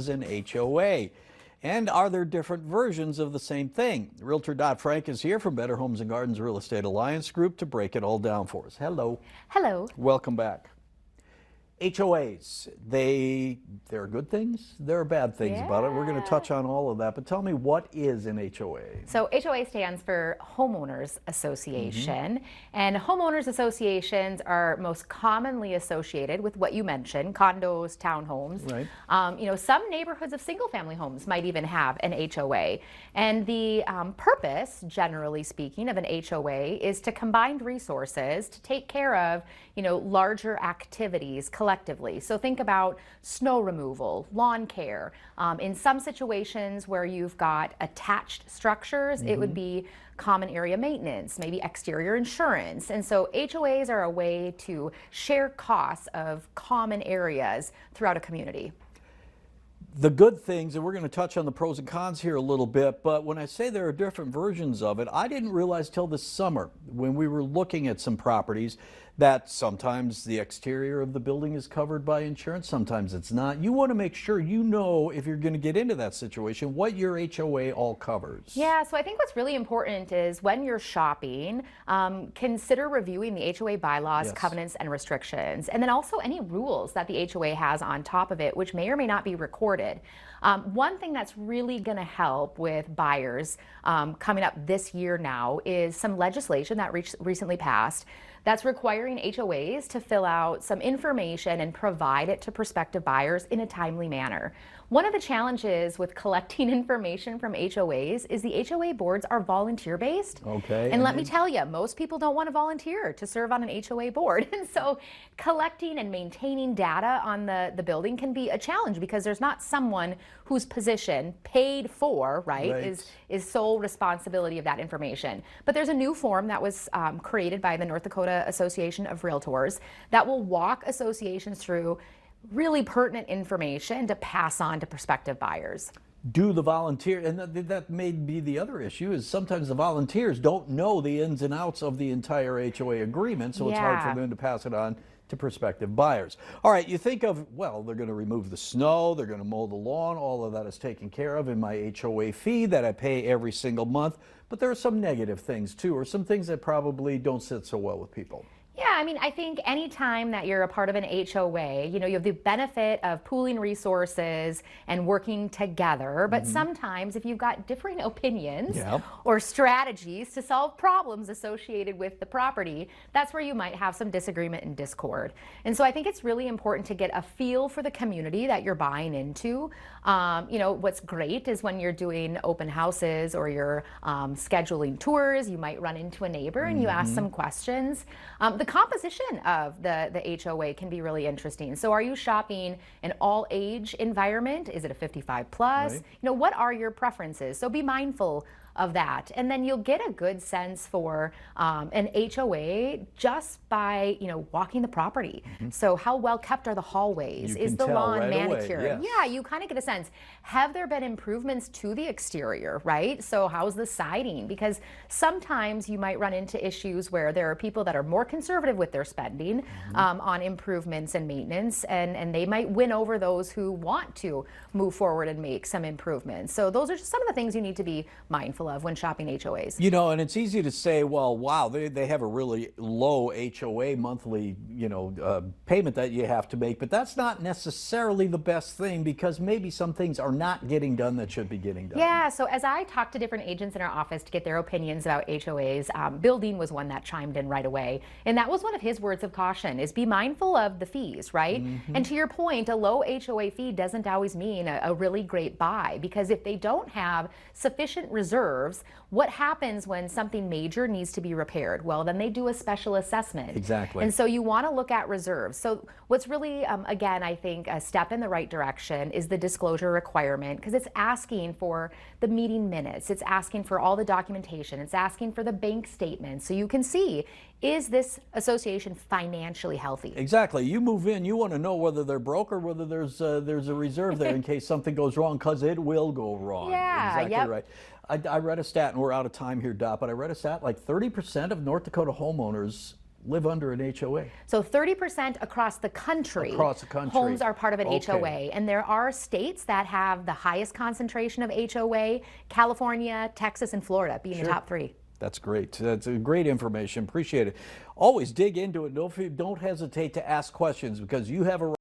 an HOA? And are there different versions of the same thing? Realtor Dot Frank is here from Better Homes and Gardens Real Estate Alliance Group to break it all down for us. Hello. Hello. Welcome back. HOAs, there are good things, there are bad things about it. We're going to touch on all of that, but tell me, what is an HOA? So HOA stands for Homeowners Association, and homeowners associations are most commonly associated with what you mentioned, condos, townhomes. Right. Some neighborhoods of single-family homes might even have an HOA, and the purpose, generally speaking, of an HOA is to combine resources to take care of, larger activities collectively. So think about snow removal, lawn care. In some situations where you've got attached structures, it would be common area maintenance, maybe exterior insurance. And so HOAs are a way to share costs of common areas throughout a community. The good things, and we're going to touch on the pros and cons here a little bit, but when I say there are different versions of it, I didn't realize till this summer when we were looking at some properties that sometimes the exterior of the building is covered by insurance, sometimes it's not. You want to make sure you know, if you're going to get into that situation, what your HOA all covers. Yeah, so I think what's really important is when you're shopping, consider reviewing the HOA bylaws, Yes. covenants, and restrictions, and then also any rules that the HOA has on top of it, which may or may not be recorded. One thing that's really going to help with buyers coming up this year now is some legislation that recently passed that's requiring HOAs to fill out some information and provide it to prospective buyers in a timely manner. One of the challenges with collecting information from HOAs is the HOA boards are volunteer-based. Okay. And let me tell you, most people don't want to volunteer to serve on an HOA board. And so collecting and maintaining data on the building can be a challenge because there's not someone whose position paid for, right. is sole responsibility of that information. But there's a new form that was created by the North Dakota Association of Realtors that will walk associations through really pertinent information to pass on to prospective buyers. Do the volunteer, and that may be the other issue, is sometimes the volunteers don't know the ins and outs of the entire HOA agreement, so it's hard for them to pass it on to prospective buyers. All right, you think of, well, they're going to remove the snow, they're going to mow the lawn, all of that is taken care of in my HOA fee that I pay every single month, but there are some negative things too, or some things that probably don't sit so well with people. Yeah, I mean, I think anytime that you're a part of an HOA, you have the benefit of pooling resources and working together. But sometimes if you've got differing opinions or strategies to solve problems associated with the property, that's where you might have some disagreement and discord. And so I think it's really important to get a feel for the community that you're buying into. What's great is when you're doing open houses or you're scheduling tours, you might run into a neighbor and you ask some questions. The composition of the HOA can be really interesting. So are you shopping an all-age environment? Is it a 55 plus? Right. What are your preferences? So be mindful of that, and then you'll get a good sense for an HOA just by walking the property. So how well kept are the hallways? You Is can the tell lawn right away, manicured? yes. Yeah, you kind of get a sense. Have there been improvements to the exterior, right? So how's the siding? Because sometimes you might run into issues where there are people that are more conservative with their spending on improvements and maintenance, and they might win over those who want to move forward and make some improvements. So those are just some of the things you need to be mindful of when shopping HOAs. And it's easy to say, well, wow, they have a really low HOA monthly, payment that you have to make, but that's not necessarily the best thing because maybe some things are not getting done that should be getting done. Yeah, so as I talked to different agents in our office to get their opinions about HOAs, Bill Dean was one that chimed in right away. And that was one of his words of caution, is be mindful of the fees, right? And to your point, a low HOA fee doesn't always mean a really great buy, because if they don't have sufficient reserves, what happens when something major needs to be repaired? Well, then they do a special assessment. Exactly. And so you want to look at reserves. So what's really, again, I think a step in the right direction is the disclosure requirement, because it's asking for the meeting minutes. It's asking for all the documentation. It's asking for the bank statement so you can see, is this association financially healthy? Exactly. You move in, you want to know whether they're broke or whether there's a reserve there in case something goes wrong, because it will go wrong. Yeah, exactly right. I read a stat, and we're out of time here, Dot, but I read a stat like 30% of North Dakota homeowners live under an HOA? So 30% across the country. Across the country. Homes are part of an Okay. HOA. And there are states that have the highest concentration of HOA, California, Texas, and Florida being the top 3. That's great. That's great information. Appreciate it. Always dig into it. Don't hesitate to ask questions because you have a